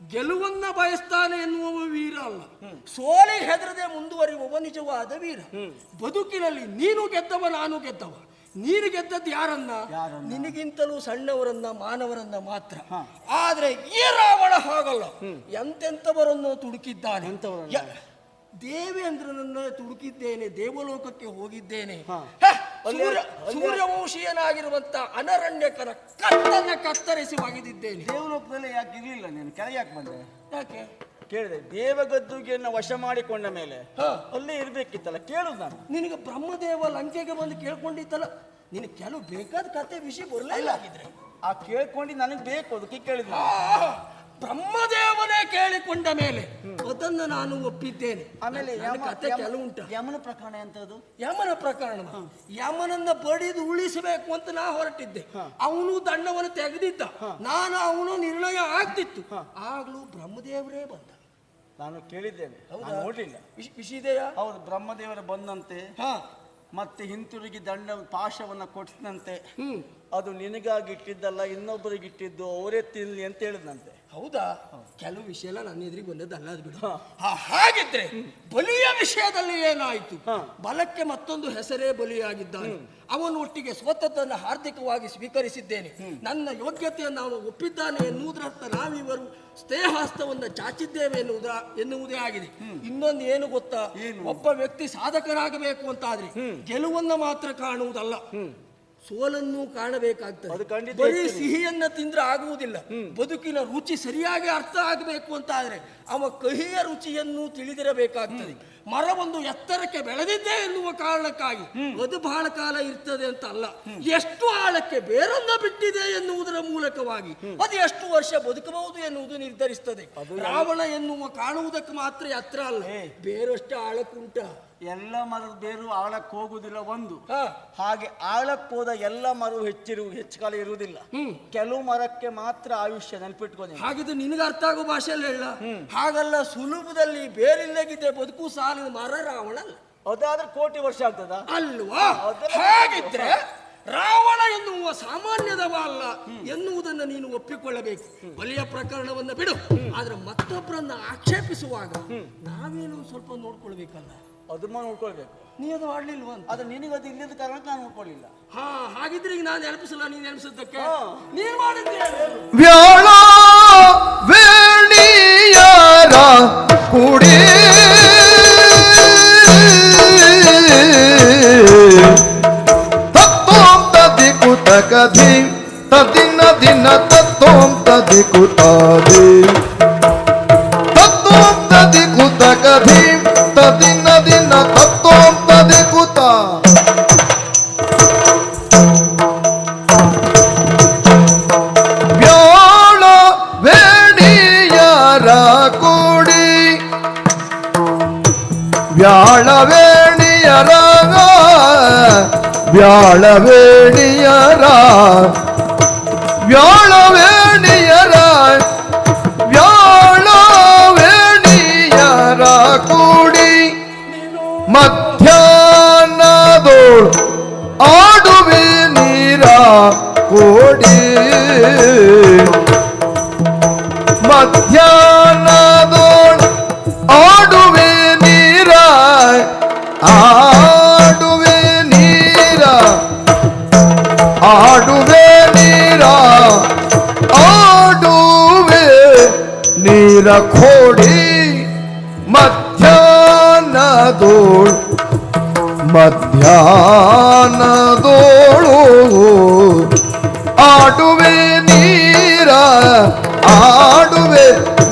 B: ಗೆಲುವನ್ನ ಬಯಸ್ತಾನೆ ಎನ್ನುವ ವೀರ ಅಲ್ಲ, ಸೋಲಿ ಹೆದರದೆ ಮುಂದುವರಿಯುವ ನಿಜವಾದ ವೀರ. ಬದುಕಿನಲ್ಲಿ ನೀನು ಗೆದ್ದವ, ನಾನು ಗೆದ್ದವ. ನೀನು ಗೆದ್ದದ್ದು ಯಾರನ್ನ? ನಿನಗಿಂತಲೂ ಸಣ್ಣವರನ್ನ, ಮಾನವರನ್ನ ಮಾತ್ರ. ಆದ್ರೆ ಈ ರಾವಣ ಹಾಗಲ್ಲ, ಎಂತೆಂಥವರನ್ನು ತುಡುಕಿದ್ದಾನೆ. ದೇವೇಂದ್ರನನ್ನ ತುಡುಕಿದ್ದೇನೆ, ದೇವಲೋಕಕ್ಕೆ ಹೋಗಿದ್ದೇನೆ. ಸೂರ್ಯವಂಶೀಯನಾಗಿರುವಂತ ಅನರಣ್ಯಕನ ಕತ್ತನ್ನ ಕತ್ತರಿಸಿ ಒಗೆದಿದ್ದೇನೆ.
A: ದೇವಲೋಕದಲ್ಲಿ ಯಾಕೆ ಇರಲಿಲ್ಲ ನೀನು? ಕೆಳಗೆ ಯಾಕೆ ಬಂದೆ?
B: ಯಾಕೆ
A: ಕೇಳಿದೆ. ದೇವಗದ್ದುಗೆಯನ್ನು ವಶ ಮಾಡಿಕೊಂಡ ಮೇಲೆ ಅಲ್ಲೇ ಇರ್ಬೇಕಿತ್ತಲ್ಲ, ಕೇಳುದು ನಾನು.
B: ನಿನಗೆ ಬ್ರಹ್ಮದೇವ ಲಂಕೆಗೆ ಬಂದು ಕೇಳ್ಕೊಂಡಿತ್ತಲ್ಲ, ನಿನಗೆ ಕೆಲವು ಬೇಕಾದ ಕತೆ ವಿಷಯ ಬರಲಿಲ್ಲ. ಆಗಿದ್ರೆ
A: ಆ ಕೇಳ್ಕೊಂಡು ನನಗೆ ಬೇಕು, ಅದಕ್ಕೆ ಕೇಳಿದ್ನ.
B: ಬ್ರಹ್ಮದೇವನೇ ಕೇಳಿಕೊಂಡ ಮೇಲೆ ಅದನ್ನು ನಾನು ಒಪ್ಪಿದ್ದೇನೆ.
A: ಆಮೇಲೆ
B: ಕತೆ ಕೆಲವು ಉಂಟ.
A: ಯಮನ ಪ್ರಕರಣ ಎಂತದು?
B: ಯಮನ ಪ್ರಕರಣ, ಯಮನನ್ನ ಬಡಿದು ಉಳಿಸಬೇಕು ಅಂತ ನಾ ಹೊರಟಿದ್ದೆ. ಅವನು ದಂಡವನ್ನು ತೆಗೆದಿದ್ದ, ನಾನು ಅವನು ನಿರ್ಣಯ ಆಗ್ತಿತ್ತು. ಆಗ್ಲೂ ಬ್ರಹ್ಮದೇವರೇ ಬಂದ.
A: ನಾನು ಕೇಳಿದ್ದೇನೆ, ನೋಡ್ಲಿಲ್ಲ.
B: ವಿಷಿದೆಯಾ?
A: ಹೌದು, ಬ್ರಹ್ಮದೇವರ ಬಂದಂತೆ ಮತ್ತೆ ಹಿಂತಿರುಗಿ ದಂಡ ಪಾಶವನ್ನ ಕೊಟ್ಟಿದಂತೆ. ಅದು ನಿನಗಾಗಿ ಇಟ್ಟಿದ್ದಲ್ಲ, ಇನ್ನೊಬ್ಬರಿಗೆ ಇಟ್ಟಿದ್ದು, ಅವರೇ ತಿನ್ಲಿ ಅಂತ ಹೇಳಿದಂತೆ.
B: ಹೌದಾ? ಕೆಲವು ವಿಷಯ ಎಲ್ಲ ನನ್ನ ಎದುರಿಗೆ ಬಂದದ್ದಲ್ಲ, ಅದು ಬಿಡು. ಹಾಗಿದ್ರೆ ಬಲಿಯ ವಿಷಯದಲ್ಲಿ ಏನಾಯ್ತು? ಬಲಕ್ಕೆ ಮತ್ತೊಂದು ಹೆಸರೇ ಬಲಿಯಾಗಿದ್ದಾನೆ. ಅವನೊಟ್ಟಿಗೆ ಸ್ವತಂತ್ರನ ಹಾರ್ದಿಕವಾಗಿ ಸ್ವೀಕರಿಸಿದ್ದೇನೆ. ನನ್ನ ಯೋಗ್ಯತೆಯನ್ನು ಅವನು ಒಪ್ಪಿದ್ದಾನೆ ಎನ್ನುವುದರರ್ಥ ನಾವಿವರು ಸ್ನೇಹಾಸ್ತವನ್ನು ಚಾಚಿದ್ದೇವೆ ಎನ್ನುವುದೇ ಆಗಿದೆ. ಇನ್ನೊಂದು ಏನು ಗೊತ್ತಾ? ಒಬ್ಬ ವ್ಯಕ್ತಿ ಸಾಧಕರಾಗಬೇಕು ಅಂತಾದ್ರೆ ಗೆಲುವನ್ನು ಮಾತ್ರ ಕಾಣುವುದಲ್ಲ, ಸೋಲನ್ನು ಕಾಣಬೇಕಾಗ್ತದೆ. ಬರೀ ಸಿಹಿಯನ್ನ ತಿಂದ್ರೆ ಆಗುವುದಿಲ್ಲ. ಬದುಕಿನ ರುಚಿ ಸರಿಯಾಗಿ ಅರ್ಥ ಆಗಬೇಕು ಅಂತ ಆದ್ರೆ ಅವ ಕಹಿಯ ರುಚಿಯನ್ನು ತಿಳಿದಿರಬೇಕಾಗ್ತದೆ. ಮರವೊಂದು ಎತ್ತರಕ್ಕೆ ಬೆಳೆದಿದ್ದೆ ಎನ್ನುವ ಕಾರಣಕ್ಕಾಗಿ ಅದು ಬಹಳ ಕಾಲ ಇರ್ತದೆ ಅಂತ ಅಲ್ಲ, ಎಷ್ಟು ಆಳಕ್ಕೆ ಬೇರನ್ನ ಬಿಟ್ಟಿದೆ ಎನ್ನುವುದರ ಮೂಲಕವಾಗಿ ಅದು ಎಷ್ಟು ವರ್ಷ ಬದುಕಬಹುದು ಎನ್ನುವುದು ನಿರ್ಧರಿಸ್ತದೆ. ರಾವಣ ಎನ್ನುವ ಕಾಣುವುದಕ್ಕೆ ಮಾತ್ರ ಎತ್ತರ ಅಲ್ಲ, ಬೇರಷ್ಟು ಆಳಕ್ಕುಂಟ.
A: ಎಲ್ಲ ಮರದ ಬೇರು ಆಳಕ್ಕೆ ಹೋಗುದಿಲ್ಲ ಒಂದು. ಹಾಗೆ ಆಳಕ್ಕೆ ಹೋದ ಎಲ್ಲ ಮರವು ಹೆಚ್ಚು ಕಾಲ ಇರುವುದಿಲ್ಲ. ಕೆಲವು ಮರಕ್ಕೆ ಮಾತ್ರ ಆಯುಷ್ಯ, ನೆನಪಿಟ್ಕೊಂಡು.
B: ಹಾಗಿದ್ರೆ ನಿನಗೆ ಅರ್ಥ ಆಗೋ ಭಾಷೆಯಲ್ಲಿ ಹೇಳ. ಹಾಗಲ್ಲ, ಸುಲಭದಲ್ಲಿ ಬೇರಿಲ್ಲಗಿದೆ ಬದುಕು ಸಾಲಿನ ಮರ ರಾವಣ ಅಲ್ಲ.
A: ಅದಾದ್ರೆ ಕೋಟಿ ವರ್ಷ ಆಗ್ತದ
B: ಅಲ್ವಾ? ಹಾಗಿದ್ರೆ ರಾವಣ ಎನ್ನುವ ಸಾಮಾನ್ಯದವ ಅಲ್ಲ ಎನ್ನುವುದನ್ನು ನೀನು ಒಪ್ಪಿಕೊಳ್ಳಬೇಕು. ಬಲಿಯ ಪ್ರಕರಣವನ್ನು ಬಿಡು, ಆದ್ರೆ ಮತ್ತೊಬ್ಬರನ್ನ ಆಕ್ಷೇಪಿಸುವಾಗ ನಾವೇನು ಸ್ವಲ್ಪ ನೋಡ್ಕೊಳ್ಬೇಕಲ್ಲ.
A: ಅದು ನೋಡ್ಕೊಳ್ಬೇಕು.
B: ನೀ ಅದು ಆಡ್ಲಿಲ್ವ ಅಂತ.
A: ಆದ್ರೆ ನಿನಗದು ಇಲ್ಲದ ಕಾರಣಕ್ಕೆ ನಾನು ನೋಡ್ಕೊಳ್ಳಿಲ್ಲ.
B: ಹಾ, ಹಾಗಿದ್ರೆ ಈಗ ನಾನು ನೆನಪಿಸಲ್ಲ, ನೀನ್ ನೆನಪಿಸಿದ್ದಕ್ಕೆ ನೀನ್ ಮಾಡಿದ್ದೆ.
C: ವ್ಯಾಳ ವೇಣಿಯರ ಕುಡಿ ತತ್ತೋಂ ತದಿ ಕುತಕಧಿ ತದಿನ ದಿನ ತತ್ತೋಂ ತದಿ ಕುತಾದಿ ತತ್ತೋಂ ತದಿ ಕುತಕಧಿ ತದಿನ ದಿನ ತತ್ತೋಂ ತದಿ ಕುತ ವ್ಯಾಳವೇಣಿಯರ ವ್ಯಾಳವೇಣಿಯರ ವ್ಯಾಳವೇಣಿಯರ ವ್ಯಾಳವೇಣಿಯರ ಕೂಡಿ ಮಧ್ಯಾಹ್ನದೋಳ್ ಆಡುವೆ ನೀರ ಕೋಡಿ ಮಧ್ಯಾಹ್ನದೋಳ್ ಆಡುವೆ ಆಡುವೆ ನೀರ ಆಡುವೆ ನೀರ ಆಡುವೆ ನೀರ ಖೋಡಿ ಮಧ್ಯಾಹ್ನದೋಳು ಮಧ್ಯಾಹ್ನದೋಳು ಆಡುವೆ ನೀರ ಆಡುವೆ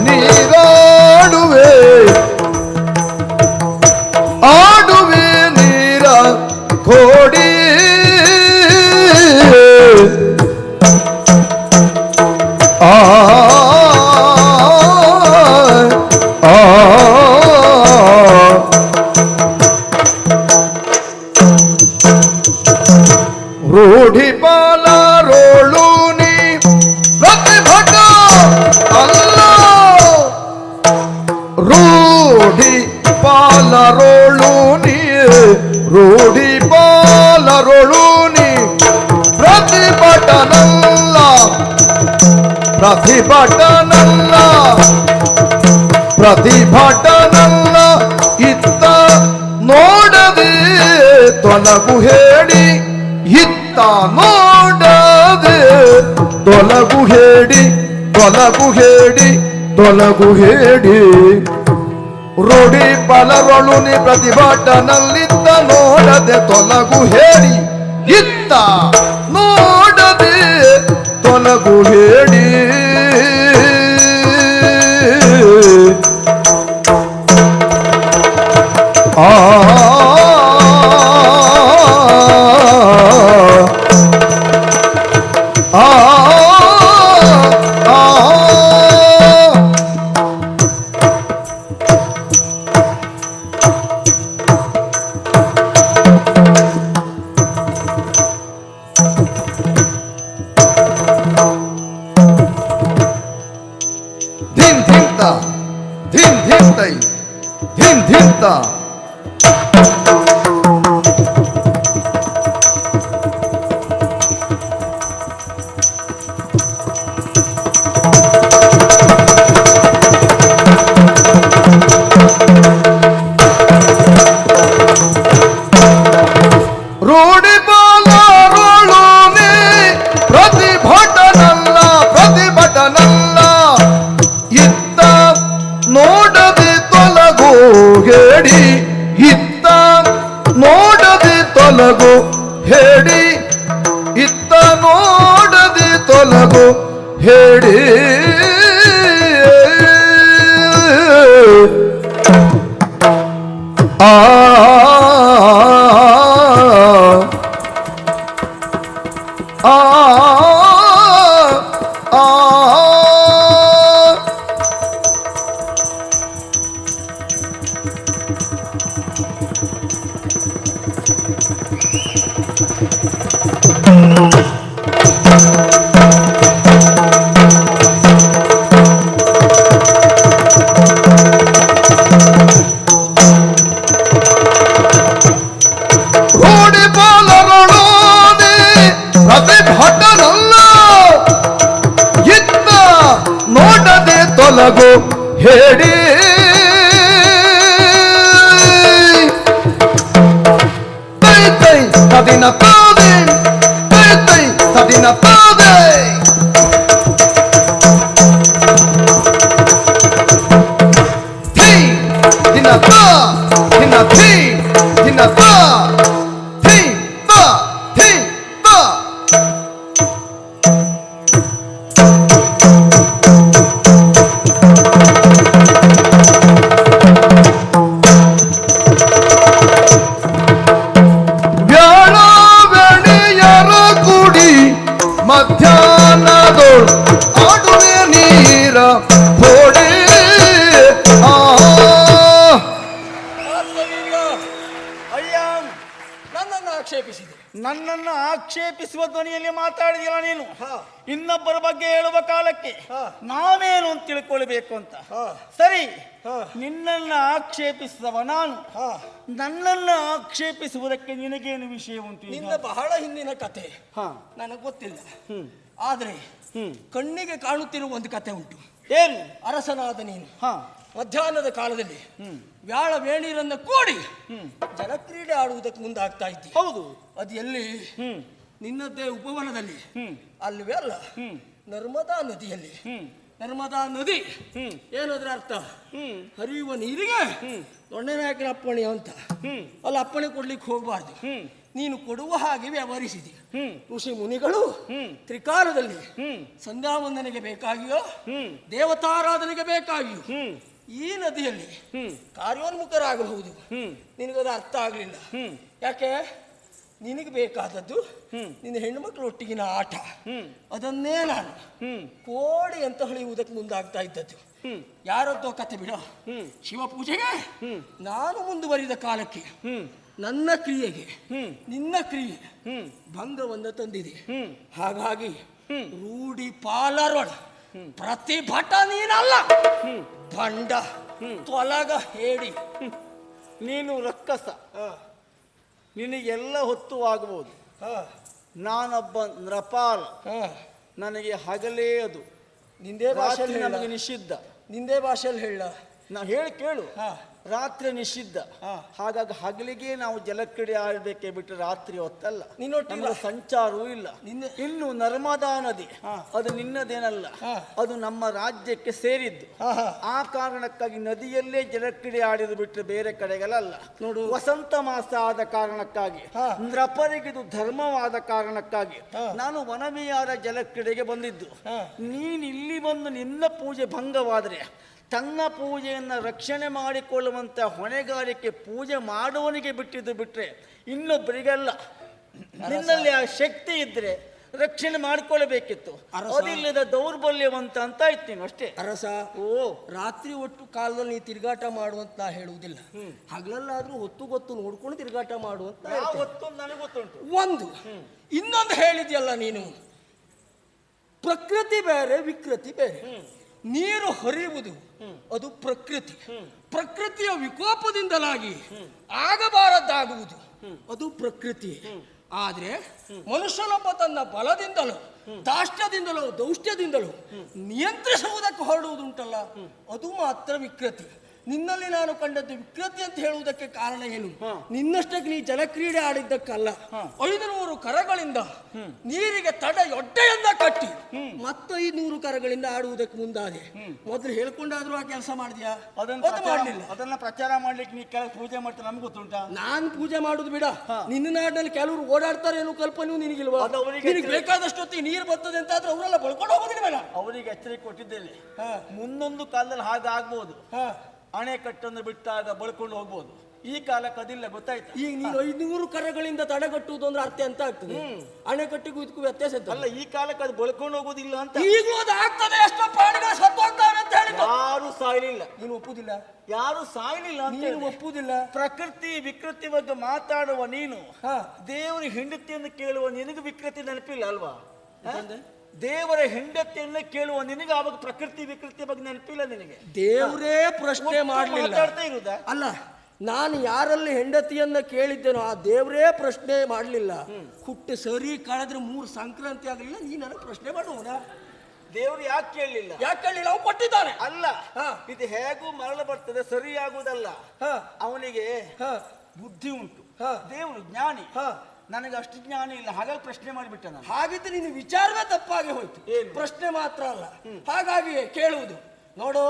C: ನೀರಾಡುವೆ ಆಡುವೆ ನೀರ ಕೋಡಿ ಆ ರೂಢಿ ಪಾಲರೋಳು ನೀ ಪ್ರತಿಭಟ ಅಲ್ಲ ರೂಢಿ ಪಾಲರೋಳು ನೀ ರೂಢಿ ಪಾಲರೋಳು ನೀ ಪ್ರತಿಭಟನಲ್ಲ ಪ್ರತಿಭಟನಲ್ಲ ಪ್ರತಿಭಟನಲ್ಲ ಇತ್ತ ನೋಡದೆ ತೊಲಗು ಹೇಳಿ ಇತ್ತ ನೋಡದೆ ತೊಲಗು ಹೇಳಿ ತೊಲಗು ಹೇಳಿ ತೊಲಗು ಹೇಳಿ ರೂಢಿ ಪಲರೊಳು ನೀ ಪ್ರತಿಭಟನಲ್ಲಿದ್ದ ನೋಡದೆ ತೊಲಗು ಹೇಳಿ ಇತ್ತ ನೋಡದೆ ತೊಲಗು ಹೇಳಿ ಆ ರೂಢಿ ಪಾಲರೋಳು ನೀ ಪ್ರತಿಭಟನಲ್ಲ ಪ್ರತಿಭಟನಲ್ಲ ಇತ್ತ ನೋಡದೆ ತೊಲಗು ಹೇಳಿ ಇತ್ತ ನೋಡದೆ ತೊಲಗು ಹೇಳಿ ಇತ್ತ ನೋಡದೆ ತೊಲಗು ಹೇಳಿ ಆ ಆ ಆ ಹೇಳಿ ತೈ ತೈ ತದಿನ ತಾದೆ ತೈ ತೈ ತದಿನ ತಾದೆ ಥಿ ದಿನ ತಾ ದಿನ ಥಿ ದಿನ ತಾ ಥಿ ತಾ ಥಿ ತಾ ಮಧ್ಯಾಹ್ನದೋಳು ಆಡುವೆ ನೀರ ಹೋಡೆ
A: ಅಯ್ಯ,
B: ನನ್ನನ್ನು ಆಕ್ಷೇಪಿಸಿದೆ.
A: ನನ್ನನ್ನು ಆಕ್ಷೇಪಿಸುವ ಧ್ವನಿಯಲ್ಲಿ ಮಾತಾಡಿದಿಲ್ಲ ನೀನು. ಇನ್ನೊಬ್ಬರ ಬಗ್ಗೆ ಹೇಳುವ ಕಾಲಕ್ಕೆ ನಾವೇನು ಅಂತ ತಿಳ್ಕೊಳ್ಬೇಕು ಅಂತ. ಸರಿ, ನಿನ್ನನ್ನು ಆಕ್ಷೇಪಿಸಿದವ ನಾನು. ನನ್ನನ್ನು ಆಕ್ಷೇಪಿಸುವುದಕ್ಕೆ ನಿನಗೇನು ವಿಷಯ ಉಂಟು?
B: ನಿನ್ನ ಬಹಳ ಹಿಂದಿನ ಕತೆ ನನಗೆ ಗೊತ್ತಿಲ್ಲ, ಆದ್ರೆ ಕಣ್ಣಿಗೆ ಕಾಣುತ್ತಿರುವ ಒಂದು ಕತೆ ಉಂಟು.
A: ಏನು?
B: ಅರಸನಾದ ನೀನು ಮಧ್ಯಾಹ್ನದ ಕಾಲದಲ್ಲಿ ವ್ಯಾಳ ವೇಣಿರನ್ನ ಕೂಡಿ ಜಲಕ್ರೀಡೆ ಆಡುವುದಕ್ಕೆ ಮುಂದಾಗ್ತಾ ಇದ್ದಿ.
A: ಹೌದು.
B: ಅದು ಎಲ್ಲಿ? ನಿನ್ನದ್ದೇ ಉಪವನದಲ್ಲಿ. ಅಲ್ವೇ ಅಲ್ಲ, ನರ್ಮದಾ ನದಿಯಲ್ಲಿ. ನರ್ಮದಾ ನದಿ ಏನದ್ರ ಅರ್ಥ? ಹರಿಯುವ ನೀರಿಗೆ ದೊಣ್ಣೆನಾಯಕನ ಅಪ್ಪಣೆ ಅಂತ. ಅಲ್ಲಿ ಅಪ್ಪಣೆ ಕೊಡ್ಲಿಕ್ಕೆ ಹೋಗಬಾರ್ದು, ನೀನು ಕೊಡುವ ಹಾಗೆ ವ್ಯವಹರಿಸಿದಿ. ಋಷಿ ಮುನಿಗಳು ತ್ರಿಕಾಲದಲ್ಲಿ ಸಂಧ್ಯಾವಂದನೆಗೆ ಬೇಕಾಗಿಯೋ ದೇವತಾರಾಧನೆಗೆ ಬೇಕಾಗಿಯೋ ಈ ನದಿಯಲ್ಲಿ ಕಾರ್ಯೋನ್ಮುಖರಾಗಬಹುದು. ನಿನಗದು ಅರ್ಥ ಆಗ್ಲಿಲ್ಲ. ಯಾಕೆ? ನಿನಗೆ ಬೇಕಾದದ್ದು ನಿನ್ನ ಹೆಣ್ಣುಮಕ್ಕಳು ಒಟ್ಟಿಗಿನ ಆಟ. ಅದನ್ನೇ ನಾನು ಕೋಡಿ ಅಂತ ಹೊಳೆಯುವುದಕ್ಕೆ ಮುಂದಾಗ್ತಾ ಇದ್ದದ್ದು. ಯಾರದ್ದೋ ಕತೆ ಬಿಡ. ಶಿವಪೂಜೆಗೆ ನಾನು ಮುಂದುವರಿದ ಕಾಲಕ್ಕೆ ನನ್ನ ಕ್ರಿಯೆಗೆ ನಿನ್ನ ಕ್ರಿಯೆ ಭಂಗವನ್ನು ತಂದಿದೆ. ಹಾಗಾಗಿ ರೂಢಿ ಪಾಲರೊಳ ಪ್ರತಿಭಟ ನೀನಲ್ಲ, ಭಂಡ ತೊಲಗ ಹೇಳಿ.
A: ನೀನು ರಕ್ಕಸ, ನಿನಗೆಲ್ಲ ಹೊತ್ತು ಆಗಬಹುದು. ನಾನೊಬ್ಬ ನೃಪಾಲ, ನನಗೆ ಹಗಲೇ ಅದು.
B: ನಿಂದೇ ಭಾಷೆಯಲ್ಲಿ
A: ನಮಗೆ ನಿಷಿದ್ಧ.
B: ನಿಂದೇ ಭಾಷೆಯಲ್ಲಿ ಹೇಳ.
A: ನಾ ಹೇಳಿ ಕೇಳು. ರಾತ್ರಿ ನಿಷಿದ್ಧ. ಹಾಗಾಗಿ ಹಗಲಿಗೆ ನಾವು ಜಲಕ್ರೀಡೆ ಆಡಬೇಕೇ ಬಿಟ್ಟು ರಾತ್ರಿ ಹೊತ್ತಲ್ಲ. ನಮಗೆ ಸಂಚಾರವೂ ಇಲ್ಲ. ಇನ್ನು ನರ್ಮದಾ ನದಿ ಅದು ನಿನ್ನದೇನಲ್ಲ, ಅದು ನಮ್ಮ ರಾಜ್ಯಕ್ಕೆ ಸೇರಿದ್ದು. ಆ ಕಾರಣಕ್ಕಾಗಿ ನದಿಯಲ್ಲೇ ಜಲಕ್ರೀಡೆ ಆಡಿದು ಬಿಟ್ಟರೆ ಬೇರೆ ಕಡೆಗಳಲ್ಲ. ನೋಡು, ವಸಂತ ಮಾಸ ಆದ ಕಾರಣಕ್ಕಾಗಿ, ನೃಪರಿಗಿದು ಧರ್ಮವಾದ ಕಾರಣಕ್ಕಾಗಿ ನಾನು ವನವಿಹಾರ ಜಲಕ್ರೀಡೆಗೆ ಬಂದಿದ್ದು. ನೀನು ಇಲ್ಲಿ ಬಂದು ನಿನ್ನ ಪೂಜೆ ಭಂಗವಾದರೆ ತನ್ನ ಪೂಜೆಯನ್ನು ರಕ್ಷಣೆ ಮಾಡಿಕೊಳ್ಳುವಂಥ ಹೊಣೆಗಾರಿಕೆ ಪೂಜೆ ಮಾಡುವವನಿಗೆ ಬಿಟ್ಟಿದ್ದು ಬಿಟ್ಟರೆ ಇನ್ನೊಬ್ಬರಿಗೆಲ್ಲ. ನಿನ್ನಲ್ಲಿ ಆ ಶಕ್ತಿ ಇದ್ರೆ ರಕ್ಷಣೆ ಮಾಡಿಕೊಳ್ಳಬೇಕಿತ್ತು. ಅದಿಲ್ಲದ ದೌರ್ಬಲ್ಯವಂತ ಅಂತ ಆಯ್ತು ನೀನು ಅಷ್ಟೇ.
B: ಅರಸ, ರಾತ್ರಿ ಒಟ್ಟು ಕಾಲದಲ್ಲಿ ನೀ ತಿರುಗಾಟ ಮಾಡುವಂತ ನಾ ಹೇಳುವುದಿಲ್ಲ. ಹಗಲಲ್ಲಾದ್ರೂ ಹೊತ್ತು ಗೊತ್ತು ನೋಡ್ಕೊಂಡು ತಿರುಗಾಟ ಮಾಡುವಂತ
A: ನನಗೆ ಗೊತ್ತುಂಟು.
B: ಒಂದು ಇನ್ನೊಂದು ಹೇಳಿದ್ಯಲ್ಲ ನೀನು, ಪ್ರಕೃತಿ ಬೇರೆ ವಿಕೃತಿ ಬೇರೆ. ನೀರು ಹರಿಯುವುದು ಅದು ಪ್ರಕೃತಿ. ಪ್ರಕೃತಿಯ ವಿಕೋಪದಿಂದಲಾಗಿ ಆಗಬಾರದ್ದಾಗುವುದು ಅದು ಪ್ರಕೃತಿ. ಆದ್ರೆ ಮನುಷ್ಯನೊಬ್ಬ ತನ್ನ ಬಲದಿಂದಲೋ ದಾಷ್ಟ್ಯದಿಂದಲೋ ದೌಷ್ಟ್ಯದಿಂದಲೋ ನಿಯಂತ್ರಿಸುವುದಕ್ಕೆ ಹೊರಡುವುದುಂಟಲ್ಲ, ಅದು ಮಾತ್ರ ವಿಕೃತಿ. ನಿನ್ನಲ್ಲಿ ನಾನು ಕಂಡದ್ದು ವಿಕೃತಿ ಅಂತ ಹೇಳುವುದಕ್ಕೆ ಕಾರಣ ಏನು? ನಿನ್ನಷ್ಟಕ್ಕೆ ನೀ ಜಲಕ್ರೀಡೆ ಆಡಿದ್ದಕ್ಕಲ್ಲ, 500 ಕರಗಳಿಂದ ನೀರಿಗೆ ತಡೆಯೊಡ್ಡೆಯನ್ನ ಕಟ್ಟಿ ಮತ್ತೆ 500 ಕರಗಳಿಂದ ಆಡುವುದಕ್ಕೆ ಮುಂದಾದೆ. ಮೊದಲು ಹೇಳ್ಕೊಂಡಾದ್ರೂ ಆ ಕೆಲಸ ಮಾಡಿದ್ಯಾ? ಮಾಡಲಿಲ್ಲ.
A: ಅದನ್ನ ಪ್ರಚಾರ ಮಾಡ್ಲಿಕ್ಕೆ ನೀ ಕೆಲವು ಪೂಜೆ ಮಾಡ್ತಾರೆ, ನಮ್ಗೆ ಗೊತ್ತುಂಟ.
B: ನಾನು ಪೂಜೆ ಮಾಡುದು ಬಿಡ, ನಿನ್ನ ನಾಡಿನಲ್ಲಿ ಕೆಲವರು ಓಡಾಡ್ತಾರೆ ಏನೋ ಕಲ್ಪನೆಯೂ ನಿನಗಿಲ್ವಾ? ನಿನಗೆ ಬೇಕಾದಷ್ಟೊತ್ತಿ ನೀರು ಬರ್ತದೆ ಅಂತ ಆದ್ರೆ ಅವರೆಲ್ಲ ಬಳ್ಕೊಂಡು ಹೋಗೋದಿಲ್ಲ.
A: ಅವರಿಗೆ ಎಚ್ಚರಿಕೆ ಕೊಟ್ಟಿದ್ದೇನೆ, ಮುಂದೊಂದು ಕಾಲದಲ್ಲಿ ಹಾಗಾಗ್ಬೋದು. ಅಣೆಕಟ್ಟನ್ನು ಬಿಟ್ಟಾಗ ಬಳ್ಕೊಂಡು ಹೋಗ್ಬೋದು. ಈ ಕಾಲಕ್ಕೆ ಅದಿಲ್ಲ, ಗೊತ್ತಾಯ್ತು?
B: ಈಗ ನೀನು 500 ಕರಗಳಿಂದ ತಡೆಗಟ್ಟುವುದು ಅಂದ್ರೆ ಅರ್ಥ ಅಂತ ಆಗ್ತದೆ. ಅಣೆಕಟ್ಟಿಗೂ ಇದಕ್ಕೂ ವ್ಯತ್ಯಾಸ
A: ಅಲ್ಲ. ಈ ಕಾಲಕ್ಕೆ ಅದು ಬಳ್ಕೊಂಡು ಹೋಗೋದಿಲ್ಲ ಅಂತ.
B: ಈಗಲೂ ಅದು ಆಗ್ತದೆ. ಎಷ್ಟೋ ಪ್ರಾಣಿಗಳು ಸತ್ತೋಗ್ತವೆ ಅಂತ ಹೇಳಿ
A: ಯಾರು ಸಾಯ್ಲಿಲ್ಲ.
B: ನೀನು ಒಪ್ಪುದಿಲ್ಲ?
A: ಯಾರು ಸಾಯ್ಲಿಲ್ಲ ಅಂತ
B: ನೀನು ಒಪ್ಪುದಿಲ್ಲ?
A: ಪ್ರಕೃತಿ ವಿಕೃತಿ ಬಗ್ಗೆ ಮಾತಾಡುವ ನೀನು ದೇವರ ಹೆಂಡತಿಯನ್ನು ಕೇಳುವ ನಿನಗೆ ವಿಕೃತಿ ನೆನಪಿಲ್ಲ ಅಲ್ವಾ? ದೇವರ ಹೆಂಡತಿಯನ್ನ ಕೇಳುವ ನಿನಗೆ ಆವಾಗ ಪ್ರಕೃತಿ ವಿಕೃತಿ ಬಗ್ಗೆ ನೆನಪಿಲ್ಲ ನಿನಗೆ.
B: ದೇವರೇ ಪ್ರಶ್ನೆ
A: ಮಾತಾಡ್ತಾ ಇರುವುದ
B: ಅಲ್ಲ. ನಾನು ಯಾರಲ್ಲಿ ಹೆಂಡತಿಯನ್ನ ಕೇಳಿದ್ದೇನೋ ಆ ದೇವರೇ ಪ್ರಶ್ನೆ ಮಾಡಲಿಲ್ಲ. ಹುಟ್ಟು ಸರಿ ಕಳೆದ್ರೆ 3 ಸಂಕ್ರಾಂತಿ ಆಗಲಿಲ್ಲ, ನೀ ನನಗೆ ಪ್ರಶ್ನೆ ಮಾಡುವನ?
A: ದೇವರು ಯಾಕೆ ಕೇಳಲಿಲ್ಲ?
B: ಯಾಕೆ ಹೇಳಿಲ್ಲ? ಅವ್ನು ಕೊಟ್ಟಿದ್ದಾನೆ.
A: ಅಲ್ಲ,
B: ಹಾ.
A: ಇದು ಹೇಗೂ ಮರಳು ಬರ್ತದೆ, ಸರಿಯಾಗುವುದಲ್ಲ.
B: ಹಾ.
A: ಅವನಿಗೆ
B: ಹಾ.
A: ಬುದ್ಧಿ ಉಂಟು,
B: ಹಾ.
A: ದೇವರು ಜ್ಞಾನಿ.
B: ಹಾ.
A: ನನಗೆ ಅಷ್ಟು ಜ್ಞಾನ ಇಲ್ಲ, ಹಾಗಾಗಿ ಪ್ರಶ್ನೆ ಮಾಡಿಬಿಟ್ಟ ನಾನು.
B: ಹಾಗಿದ್ರೆ ನಿನ್ನ ವಿಚಾರವೇ ತಪ್ಪಾಗಿ ಹೋಯ್ತು.
A: ಏನು?
B: ಪ್ರಶ್ನೆ ಮಾತ್ರ ಅಲ್ಲ, ಹಾಗಾಗಿ ಕೇಳುವುದು. ನೋಡು,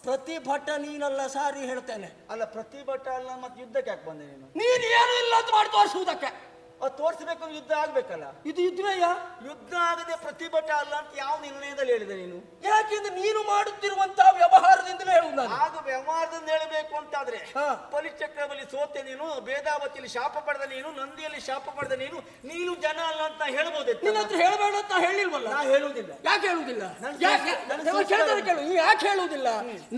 B: ಪ್ರತಿಭಟ ನೀನಲ್ಲ, ಸಾರಿ ಹೇಳ್ತೇನೆ.
A: ಅಲ್ಲ, ಪ್ರತಿಭಟ ಅಲ್ಲ, ಮತ್ತೆ ಯುದ್ಧಕ್ಕೆ ಯಾಕೆ ಬಂದೆ ನೀನು?
B: ನೀನು ಏನು ಇಲ್ಲ ಅಂತ ಮಾಡಿ ತೋರಿಸುವುದಕ್ಕೆ.
A: ಅದು ತೋರಿಸಬೇಕು, ಯುದ್ಧ ಆಗ್ಬೇಕಲ್ಲ.
B: ಇದು ಯುದ್ಧವಯ್ಯ.
A: ಯುದ್ಧ ಆಗದೆ ಪ್ರತಿಭಟ ಅಲ್ಲ ಅಂತ ಯಾವ ನಿರ್ಣಯದಲ್ಲಿ ಹೇಳಿದೆ ನೀನು?
B: ಯಾಕೆಂದ್ರೆ ನೀನು ಮಾಡುತ್ತಿರುವಂತಹ ವ್ಯವಹಾರದಿಂದಲೇ ಹೇಳುವುದು ನಾನು.
A: ಆಗ ವ್ಯವಹಾರದಿಂದ ಹೇಳಬೇಕು ಅಂತಾದ್ರೆ
B: ಹಾ.
A: ಬಲಿಚಕ್ರದಲ್ಲಿ ಸೋತೆ ನೀನು, ಬೇದಾವತಿಯಲ್ಲಿ ಶಾಪ ಪಡೆದ ನೀನು, ನಂದಿಯಲ್ಲಿ ಶಾಪ ಪಡೆದ ನೀನು, ನೀನು ಜನ ಅಲ್ಲ ಅಂತ ಹೇಳ್ಬೋದಿತ್ತು.
B: ನಿನ್ನ ಹತ್ರ ಹೇಳಬೇಡ ಅಂತ ಹೇಳಿಲ್ವಲ್ಲ.
A: ನಾ ಹೇಳುವುದಿಲ್ಲ.
B: ಯಾಕೆ ಹೇಳುವುದಿಲ್ಲ?
A: ನನ್ನ
B: ಯಾಕೆ
A: ಸಂಸ್ಕಾರ-
B: ಕೇಳಿದ್ರೆ ಕೇಳು, ನೀ ಯಾಕೆ ಹೇಳುವುದಿಲ್ಲ?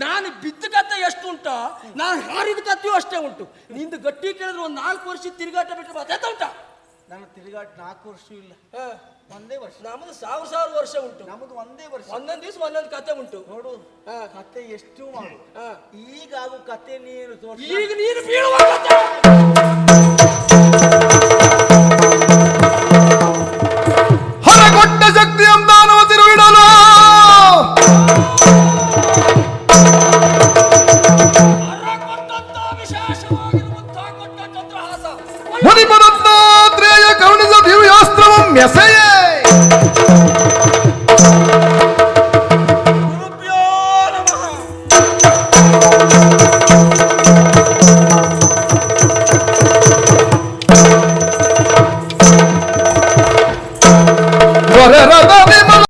B: ನಾನು ಬಿದ್ದ ಕತೆ ಎಷ್ಟು ಉಂಟಾ, ನಾನು ಹಾರಿದ ಕಥೆಯೂ ಅಷ್ಟೇ ಉಂಟು. ನಿಂದು ಗಟ್ಟಿ ಕೇಳಿದ್ರೆ ಒಂದು 4 ವರ್ಷ ತಿರುಗಾಟ ಬಿಟ್ಟರೆ ಮತ್ತೆ ಉಂಟಾ?
A: ನನ್ನ ತಿರುಗಾಟ 4 ವರ್ಷ ಇಲ್ಲ, ಒಂದೇ ವರ್ಷ.
B: ನಮ್ಮದು 1000 ವರ್ಷ ಉಂಟು.
A: ನಮ್ಮದು ಒಂದೇ ವರ್ಷ.
B: ಒಂದೊಂದು ದಿವಸ ಒಂದೊಂದು ಕತೆ ಉಂಟು.
A: ನೋಡು, ಕತೆ ಎಷ್ಟು ಮಾಡು.
B: ಹಾ.
A: ಈಗ ಆಗು ಕತೆ ನೀನು ತೋರಿಸಿ.
B: ಈಗ ನೀನು ಬೀಳುವ